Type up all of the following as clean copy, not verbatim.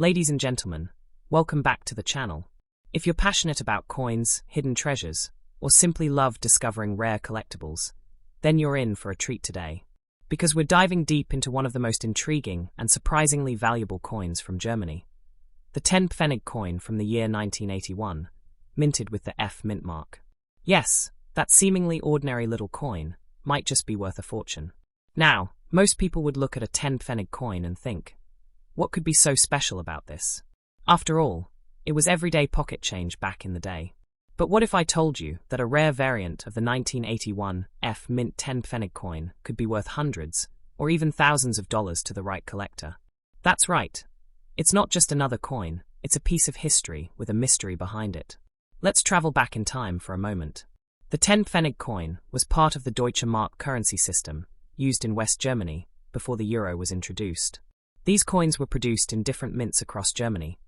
Ladies and gentlemen, welcome back to the channel. If you're passionate about coins, hidden treasures, or simply love discovering rare collectibles, then you're in for a treat today. Because we're diving deep into one of the most intriguing and surprisingly valuable coins from Germany. The 10 Pfennig coin from the year 1981, minted with the F mint mark. Yes, that seemingly ordinary little coin might just be worth a fortune. Now, most people would look at a 10 Pfennig coin and think, what could be so special about this? After all, it was everyday pocket change back in the day. But what if I told you that a rare variant of the 1981 F mint 10 Pfennig coin could be worth hundreds, or even thousands of dollars to the right collector? That's right. It's not just another coin, it's a piece of history with a mystery behind it. Let's travel back in time for a moment. The 10 Pfennig coin was part of the Deutsche Mark currency system, used in West Germany, before the euro was introduced. These coins were produced in different mints across Germany,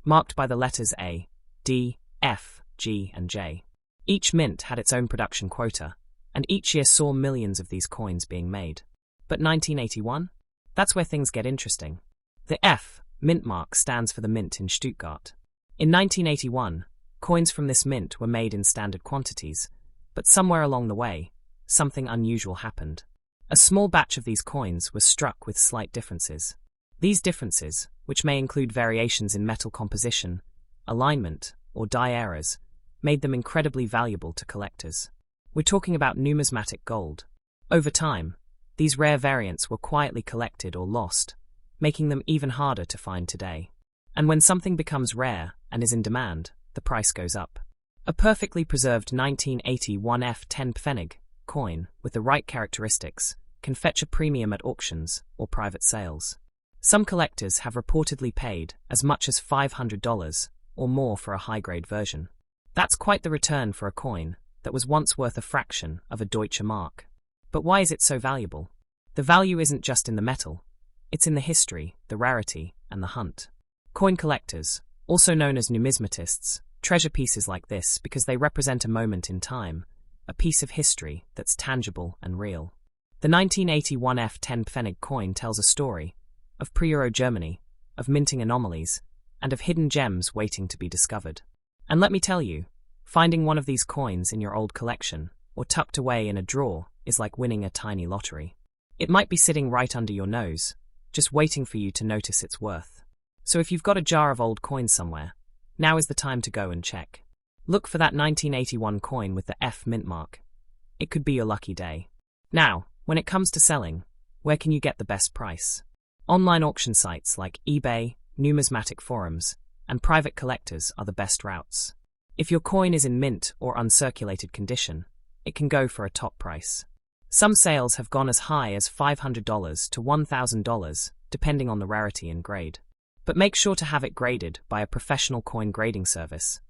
marked by the letters A, D, F, G, and J. Each mint had its own production quota, and each year saw millions of these coins being made. But 1981? That's where things get interesting. The F mint mark stands for the mint in Stuttgart. In 1981, coins from this mint were made in standard quantities, but somewhere along the way, something unusual happened. A small batch of these coins was struck with slight differences. These differences, which may include variations in metal composition, alignment, or die errors, made them incredibly valuable to collectors. We're talking about numismatic gold. Over time, these rare variants were quietly collected or lost, making them even harder to find today. And when something becomes rare and is in demand, the price goes up. A perfectly preserved 1981 F10 Pfennig coin with the right characteristics can fetch a premium at auctions or private sales. Some collectors have reportedly paid as much as $500 or more for a high-grade version. That's quite the return for a coin that was once worth a fraction of a Deutsche Mark. But why is it so valuable? The value isn't just in the metal, it's in the history, the rarity, and the hunt. Coin collectors, also known as numismatists, treasure pieces like this because they represent a moment in time, a piece of history that's tangible and real. The 1981 F10 Pfennig coin tells a story of pre-Euro Germany, of minting anomalies, and of hidden gems waiting to be discovered. And let me tell you, finding one of these coins in your old collection, or tucked away in a drawer, is like winning a tiny lottery. It might be sitting right under your nose, just waiting for you to notice its worth. So if you've got a jar of old coins somewhere, now is the time to go and check. Look for that 1981 coin with the F mint mark. It could be your lucky day. Now, when it comes to selling, where can you get the best price? Online auction sites like eBay, numismatic forums, and private collectors are the best routes. If your coin is in mint or uncirculated condition, it can go for a top price. Some sales have gone as high as $500 to $1,000, depending on the rarity and grade. But make sure to have it graded by a professional coin grading service.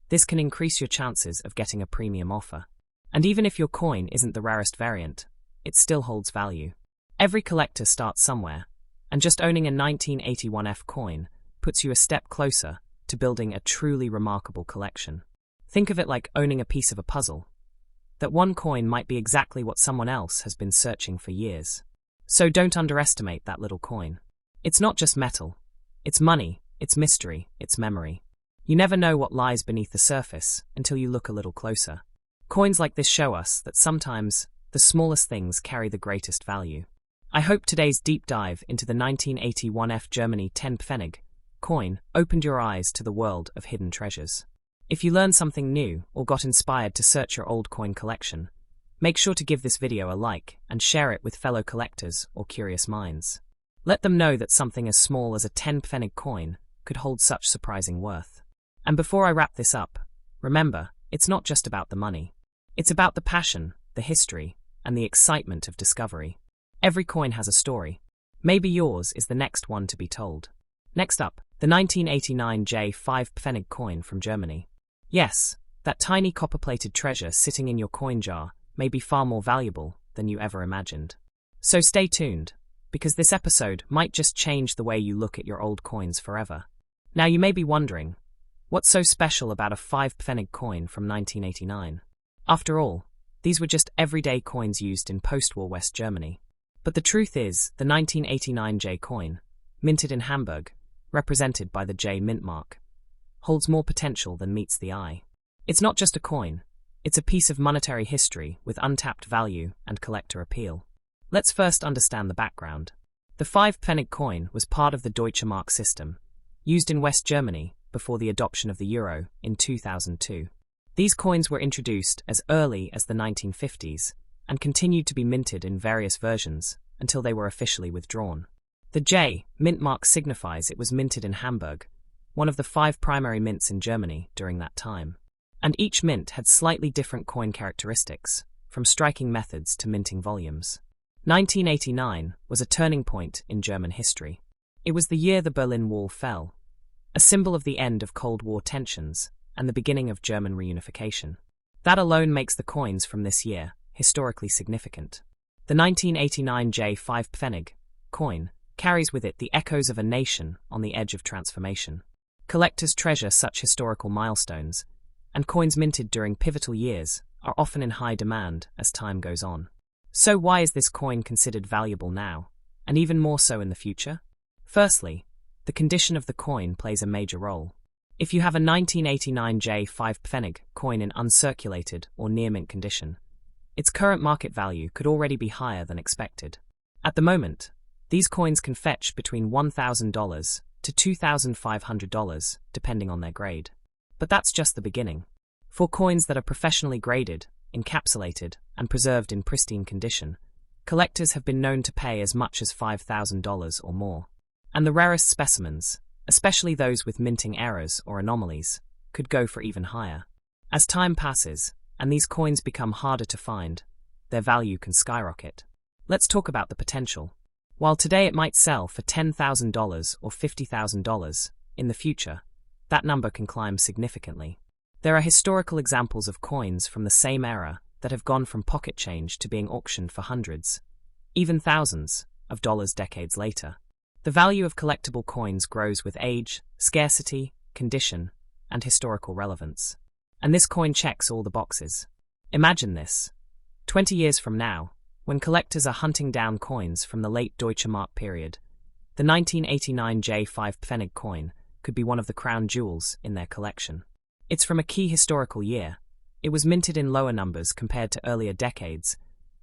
This can increase your chances of getting a premium offer. And even if your coin isn't the rarest variant, it still holds value. Every collector starts somewhere, and just owning a 1981 F coin puts you a step closer to building a truly remarkable collection. Think of it like owning a piece of a puzzle. That one coin might be exactly what someone else has been searching for years. So don't underestimate that little coin. It's not just metal. It's money, it's mystery, it's memory. You never know what lies beneath the surface until you look a little closer. Coins like this show us that sometimes the smallest things carry the greatest value. I hope today's deep dive into the 1981 F Germany 10 Pfennig coin opened your eyes to the world of hidden treasures. If you learned something new or got inspired to search your old coin collection, make sure to give this video a like and share it with fellow collectors or curious minds. Let them know that something as small as a 10 Pfennig coin could hold such surprising worth. And before I wrap this up, remember, it's not just about the money. It's about the passion, the history, and the excitement of discovery. Every coin has a story. Maybe yours is the next one to be told. Next up, the 1989 J5 Pfennig coin from Germany. Yes, that tiny copper-plated treasure sitting in your coin jar may be far more valuable than you ever imagined. So stay tuned, because this episode might just change the way you look at your old coins forever. Now you may be wondering, what's so special about a 5 Pfennig coin from 1989? After all, these were just everyday coins used in post-war West Germany. But the truth is, the 1989 J coin, minted in Hamburg, represented by the J mint mark, holds more potential than meets the eye. It's not just a coin, it's a piece of monetary history with untapped value and collector appeal. Let's first understand the background. The 5 Pfennig coin was part of the Deutsche Mark system, used in West Germany before the adoption of the euro in 2002. These coins were introduced as early as the 1950s and continued to be minted in various versions until they were officially withdrawn. The J mint mark signifies it was minted in Hamburg, one of the 5 primary mints in Germany during that time. And each mint had slightly different coin characteristics, from striking methods to minting volumes. 1989 was a turning point in German history. It was the year the Berlin Wall fell, a symbol of the end of Cold War tensions and the beginning of German reunification. That alone makes the coins from this year historically significant. The 1989 J5 Pfennig coin carries with it the echoes of a nation on the edge of transformation. Collectors treasure such historical milestones, and coins minted during pivotal years are often in high demand as time goes on. So why is this coin considered valuable now, and even more so in the future? Firstly, the condition of the coin plays a major role. If you have a 1989 J5 Pfennig coin in uncirculated or near-mint condition, its current market value could already be higher than expected. At the moment, these coins can fetch between $1,000 to $2,500, depending on their grade. But that's just the beginning. For coins that are professionally graded, encapsulated, and preserved in pristine condition, collectors have been known to pay as much as $5,000 or more. And the rarest specimens, especially those with minting errors or anomalies, could go for even higher. As time passes, and these coins become harder to find, their value can skyrocket. Let's talk about the potential. While today it might sell for $10,000 or $50,000, in the future, that number can climb significantly. There are historical examples of coins from the same era that have gone from pocket change to being auctioned for hundreds, even thousands, of dollars decades later. The value of collectible coins grows with age, scarcity, condition, and historical relevance. And this coin checks all the boxes. Imagine this. 20 years from now, when collectors are hunting down coins from the late Deutsche Mark period, the 1989 J5 Pfennig coin could be one of the crown jewels in their collection. It's from a key historical year. It was minted in lower numbers compared to earlier decades,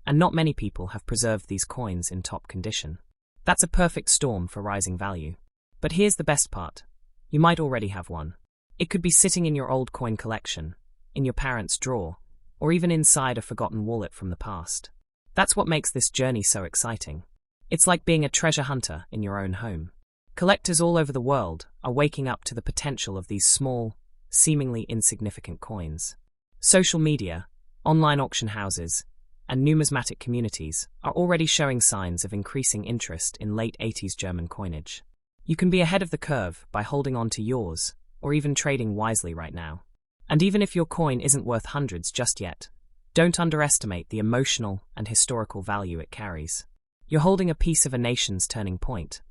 and not many people have preserved these coins in top condition. That's a perfect storm for rising value. But here's the best part. You might already have one. It could be sitting in your old coin collection, in your parents' drawer, or even inside a forgotten wallet from the past. That's what makes this journey so exciting. It's like being a treasure hunter in your own home. Collectors all over the world are waking up to the potential of these small, seemingly insignificant coins. Social media, online auction houses, and numismatic communities are already showing signs of increasing interest in late 80s German coinage. You can be ahead of the curve by holding on to yours, or even trading wisely right now. And even if your coin isn't worth hundreds just yet, don't underestimate the emotional and historical value it carries. You're holding a piece of a nation's turning point,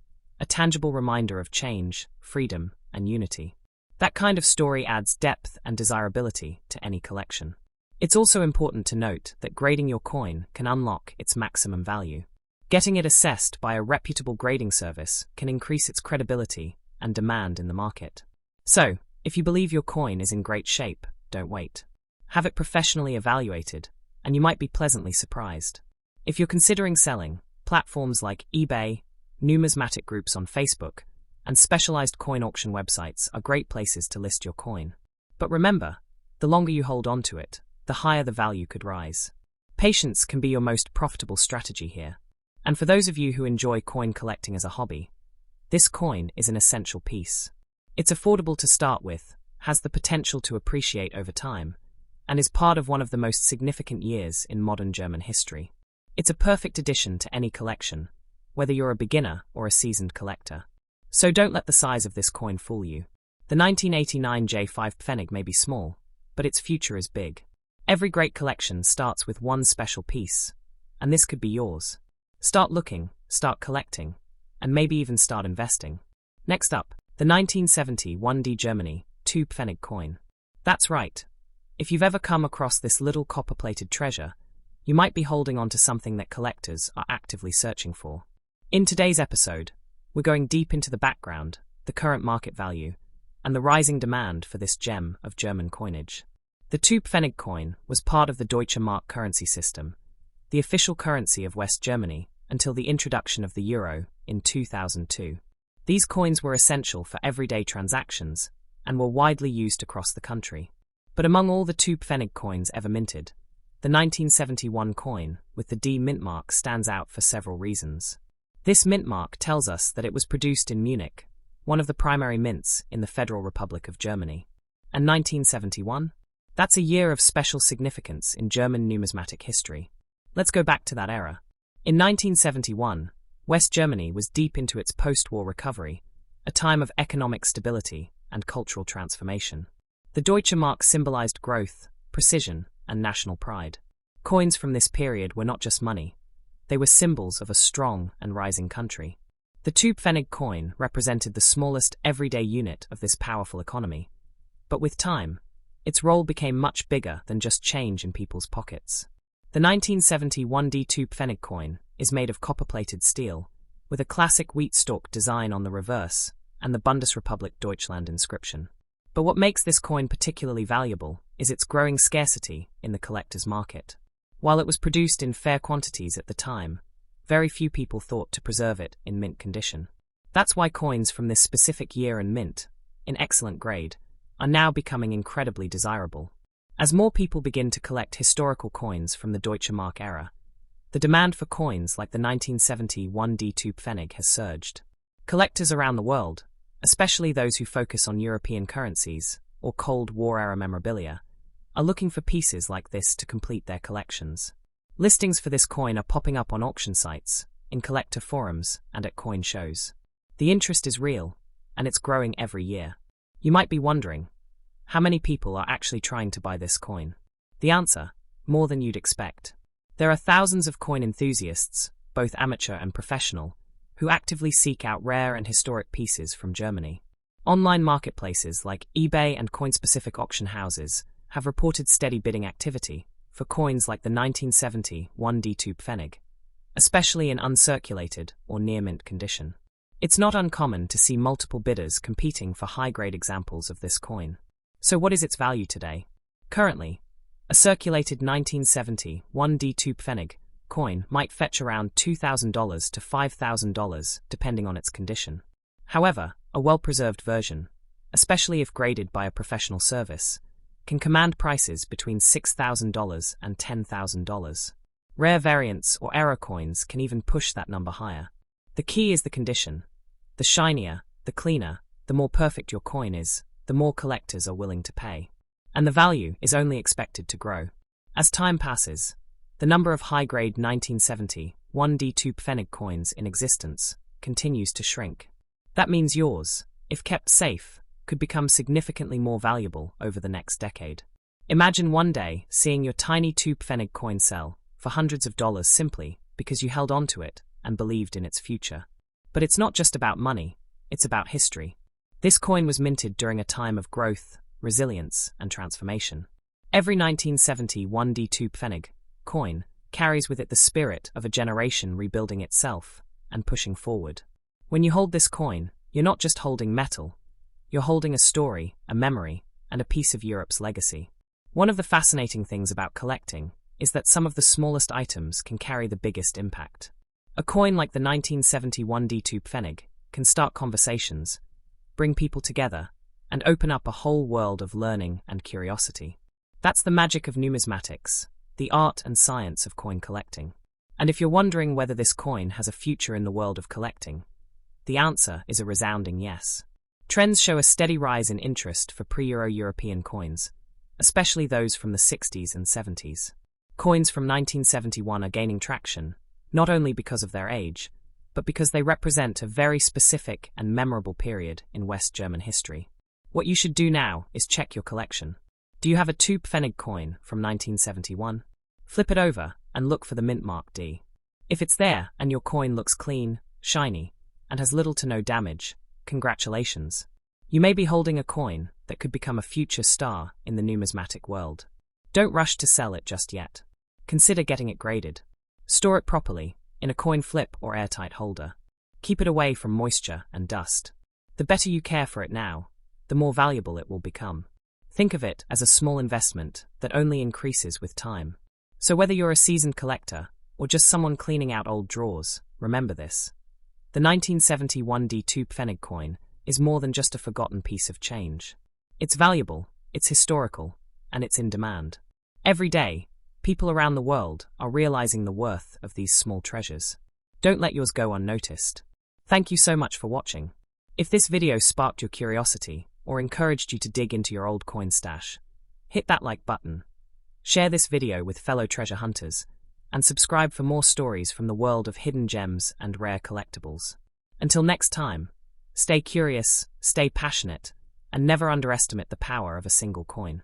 a tangible reminder of change, freedom, and unity. That kind of story adds depth and desirability to any collection. It's also important to note that grading your coin can unlock its maximum value. Getting it assessed by a reputable grading service can increase its credibility and demand in the market. So, if you believe your coin is in great shape, don't wait. Have it professionally evaluated, and you might be pleasantly surprised. If you're considering selling, platforms like eBay, numismatic groups on Facebook, and specialized coin auction websites are great places to list your coin. But remember, the longer you hold on to it, the higher the value could rise. Patience can be your most profitable strategy here. And for those of you who enjoy coin collecting as a hobby, this coin is an essential piece. It's affordable to start with, has the potential to appreciate over time, and is part of one of the most significant years in modern German history. It's a perfect addition to any collection, whether you're a beginner or a seasoned collector. So don't let the size of this coin fool you. The 1989 J5 Pfennig may be small, but its future is big. Every great collection starts with one special piece, and this could be yours. Start looking, start collecting, and maybe even start investing. Next up, the 1970 1D Germany 2 Pfennig coin. That's right. If you've ever come across this little copper-plated treasure, you might be holding on to something that collectors are actively searching for. In today's episode, we're going deep into the background the current market value, and the rising demand for this gem of German coinage. The 2 Pfennig coin was part of the Deutsche Mark currency system, the official currency of West Germany, until the introduction of the euro in 2002. These coins were essential for everyday transactions and were widely used across the country. But among all the 2 Pfennig coins ever minted, the 1971 coin with the D mint mark stands out for several reasons. This mint mark tells us that it was produced in Munich, one of the primary mints in the Federal Republic of Germany. And 1971? That's a year of special significance in German numismatic history. Let's go back to that era. In 1971, West Germany was deep into its post-war recovery, a time of economic stability and cultural transformation. The Deutsche Mark symbolized growth, precision, and national pride. Coins from this period were not just money. They were symbols of a strong and rising country. The 2 Pfennig coin represented the smallest everyday unit of this powerful economy. But with time, its role became much bigger than just change in people's pockets. The 1971 D2 Pfennig coin is made of copper-plated steel, with a classic wheat stalk design on the reverse and the Bundesrepublik Deutschland inscription. But what makes this coin particularly valuable is its growing scarcity in the collector's market. While it was produced in fair quantities at the time, very few people thought to preserve it in mint condition. That's why coins from this specific year and mint, in excellent grade, are now becoming incredibly desirable. As more people begin to collect historical coins from the Deutsche Mark era, the demand for coins like the 1971 D2 Pfennig has surged. Collectors around the world, especially those who focus on European currencies or Cold War-era memorabilia, are looking for pieces like this to complete their collections. Listings for this coin are popping up on auction sites, in collector forums, and at coin shows. The interest is real, and it's growing every year. You might be wondering, how many people are actually trying to buy this coin? The answer, more than you'd expect. There are thousands of coin enthusiasts, both amateur and professional, who actively seek out rare and historic pieces from Germany. Online marketplaces like eBay and coin-specific auction houses have reported steady bidding activity for coins like the 1970 1D2 Pfennig, especially in uncirculated or near-mint condition. It's not uncommon to see multiple bidders competing for high-grade examples of this coin. So what is its value today? Currently, a circulated 1970 1D2 Pfennig coin might fetch around $2,000 to $5,000 depending on its condition. However, a well-preserved version, especially if graded by a professional service, can command prices between $6,000 and $10,000. Rare variants or error coins can even push that number higher. The key is the condition. The shinier, the cleaner, the more perfect your coin is, the more collectors are willing to pay. And the value is only expected to grow. As time passes, the number of high-grade 1970 1D2 Pfennig coins in existence continues to shrink. That means yours, if kept safe, could become significantly more valuable over the next decade. Imagine one day seeing your tiny 2 Pfennig coin sell for hundreds of dollars simply because you held on to it and believed in its future. But it's not just about money, it's about history. This coin was minted during a time of growth, resilience, and transformation. Every 1970 1D2 Pfennig coin carries with it the spirit of a generation rebuilding itself and pushing forward. When you hold this coin, you're not just holding metal, you're holding a story, a memory, and a piece of Europe's legacy. One of the fascinating things about collecting is that some of the smallest items can carry the biggest impact. A coin like the 1970 1D2 Pfennig can start conversations, bring people together, and open up a whole world of learning and curiosity. That's the magic of numismatics, the art and science of coin collecting. And if you're wondering whether this coin has a future in the world of collecting, the answer is a resounding yes. Trends show a steady rise in interest for pre-Euro European coins, especially those from the 60s and 70s. Coins from 1971 are gaining traction, not only because of their age, but because they represent a very specific and memorable period in West German history. What you should do now is check your collection. Do you have a 2 Pfennig coin from 1971? Flip it over and look for the mint mark D. If it's there and your coin looks clean, shiny, and has little to no damage, congratulations. You may be holding a coin that could become a future star in the numismatic world. Don't rush to sell it just yet. Consider getting it graded. Store it properly, in a coin flip or airtight holder. Keep it away from moisture and dust. The better you care for it now, the more valuable it will become. Think of it as a small investment that only increases with time. So whether you're a seasoned collector or just someone cleaning out old drawers, remember this. The 1971 D2 Pfennig coin is more than just a forgotten piece of change. It's valuable, it's historical, and it's in demand. Every day, people around the world are realizing the worth of these small treasures. Don't let yours go unnoticed. Thank you so much for watching. If this video sparked your curiosity or encouraged you to dig into your old coin stash, hit that like button, share this video with fellow treasure hunters, and subscribe for more stories from the world of hidden gems and rare collectibles. Until next time, stay curious, stay passionate, and never underestimate the power of a single coin.